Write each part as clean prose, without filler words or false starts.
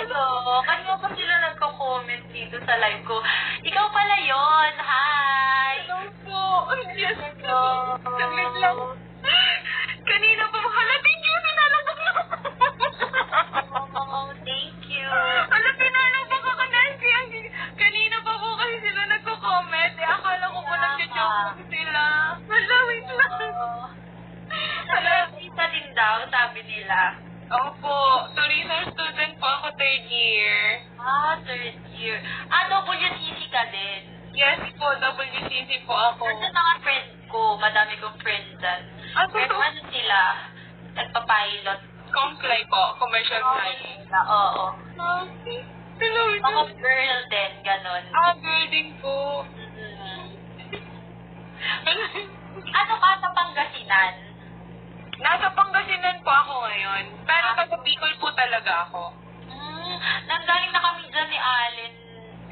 Hello, kanina pa sila nagko-comment dito sa live ko. Ikaw pala yon. Hi! Hello po. Yes. Hello. Saglit lang. Kanina pa. Hala, thank you. Pinalabak na. Oh, thank you. Hala, pinalabak ako, Nancy. Kanina pa po kasi sila nagko-comment. Eh, akala ko po nag-joke sila. Hala, wait lang. Hala, isa din daw, sabi nila. Opo. Tourism student po ako, third year. Third year. WCC ka din. Yes po, WCC po ako. Kasi mga friend ko, madami kong friend dyan. Pero ano sila? Nagpa-pilot. Comply po, commercial flying. Oo. Okay. Hello, Mga girl din, ganon. girl din po. Ano ka sa Pangasinan? Nasa Pangasinan po ako ngayon. Pero taga Bicol po talaga ako. Nanggaling na kami dyan ni Allen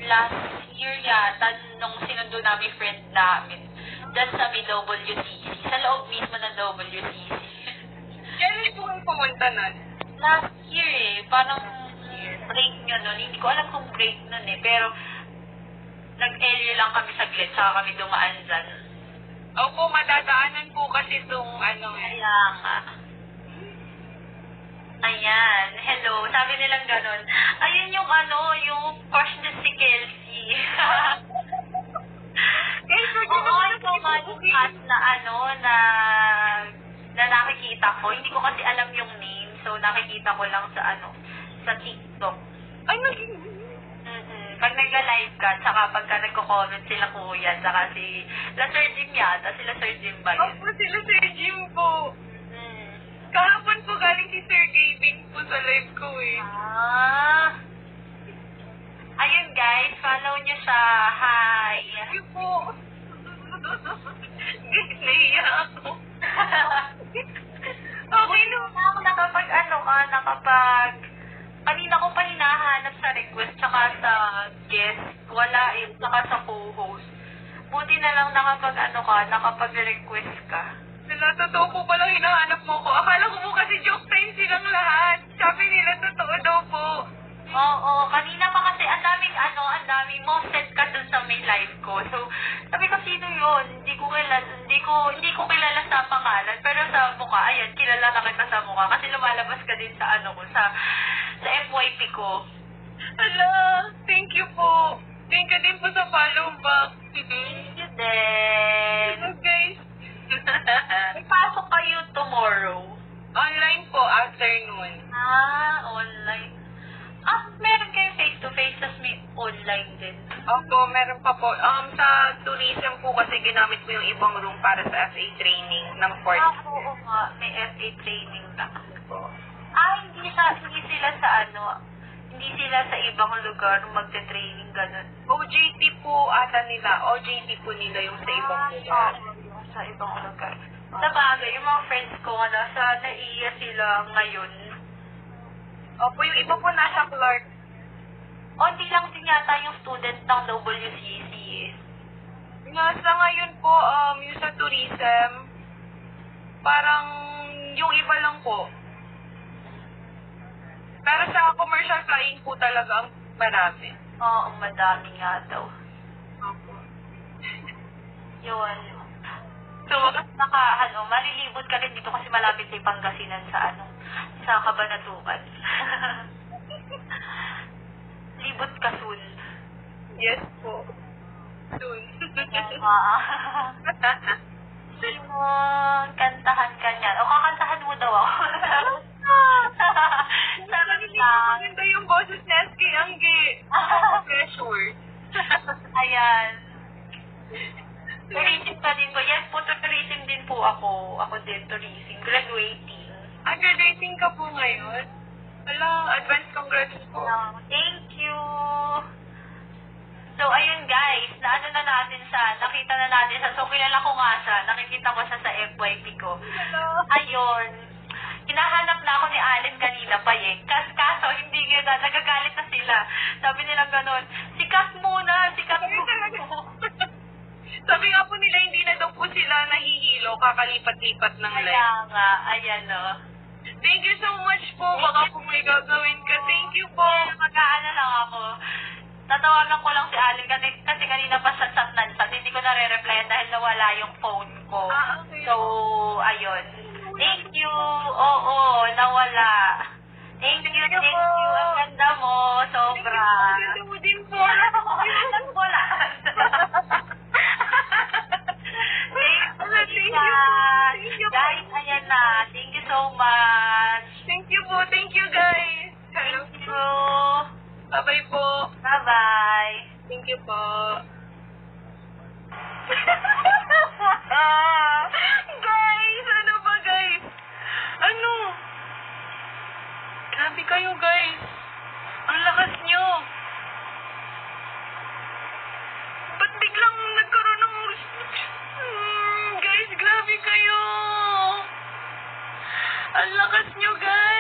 last year yata nung sinundo namin friend namin. Dyan sa may WCC. Sa loob mismo ng WCC. Kailan po kayo pumunta nun? Last year eh. Parang break nyo nun. Hindi ko alam kung break nun eh. Pero nag-area lang kami saglit. Saka kami dumaan dyan. Opo, madadaanan po kasi itong Kaya nga. Ayan. Hello. Sabi nilang ganun. Ayun yung yung crush na si Kelsey. Oo, ikaw nga yung cat na na nakikita ko. Hindi ko kasi alam yung name. So, nakikita ko lang sa TikTok. Ay, naging... Pag nagla-live ka, tsaka pagka nagko-comment sila kuya, tsaka sila Sir Jim yata. Sila Sir Jim ba yun? Opo, sila Sir Jim po. Kahapon po galing si Sir Gavin po sa live ko eh. Ayun guys, follow nyo siya. Hi! Thank you po. Naiya ako. Okay no. Ako nakapag kanina ko pa hinahanap sa request tsaka sa guest. Wala eh, tsaka sa co-host. Buti na lang nakapag-request ka. Sila, totoo po palang hinahanap mo ko. Akala ko po kasi joke time silang lahat. Sabi nila, totoo daw po. Oo, kanina pa kasi ang daming mosted ka dun sa may live ko. So, sabi ko, sino yun? Hindi ko kilala sa pangalan. Pero sa mukha, ayan, kilala na kita sa mukha. Kasi lumalabas ka din sa sa FYP ko. Hala, thank you po. Thank you din po sa follow back. Thank you din. Hello guys. May pasok kayo tomorrow. Online po, afternoon. Online. Meron kayo face-to-face, tas may online din. Opo, meron pa po. Sa tourism po kasi ginamit ko yung ibang room para sa FA training ng port. Oo nga. May FA training na. Po. Hindi sila sa ibang lugar magte-training ganun. OJT po ata nila. OJT po nila yung sa ibang lugar. Yung sa ibang lugar. Sa bagay, yung mga friends ko nasa naiya sila ngayon. Opo, yung iba po nasa Clark. Hindi lang din yata yung student ng WCC. Nasa ngayon po, yung sa tourism, parang yung iba lang po. Pero sa commercial flying po talaga ang marami. Oo, madami nga daw. Opo. Yun. So, malilibot ka rin dito kasi malapit sa Pangasinan sa Cabanatuan. Libot ka soon. Yes po. Soon. Kantahan ka niyan. O, kakantahan mo daw ako. Maganda yung boses ni SK Angge. Pressure. Ayan. Tourism ka din po. Yes po, tourism din po ako. Ako din, tourism. Graduating. Graduating ka po ngayon? Wala, advance congrats po. Thank you. So, ayun guys, nakita na natin siya. So, kilala ko nga siya. Nakikita ko siya sa FYP ko. Hello. Ayun. Hinahanap na ako ni Allen kanina pa eh. Kaso, hindi ganda. Nagagalit na sila. Sabi nila ganun, sikat muna. Sabi nga po nila, hindi na daw po sila nahihilo, kakalipat-lipat ng live. Kaya nga, ayan o. Thank you so much po. Baka po may gagawin ka. Thank you po. natawagan ko lang si Alin kasi kanina pa sa chat nansat, hindi ko nare-replyan dahil nawala yung phone ko. Okay. So, ayun. Thank you. Oo, nawala. Thank you. Ang ganda mo. Sobra. Ganda mo din po. Wala. Thank you. Guys, ayan na. Thank you so much. Thank you po. Thank you, guys. Hello. Thank you. Bye-bye po. Bye-bye. Thank you po. Guys, ano ba guys? Ano? Grabe kayo guys. Ang lakas nyo. Ba't biglang nagkaroon ng... guys, grabe kayo. Ang lakas nyo guys.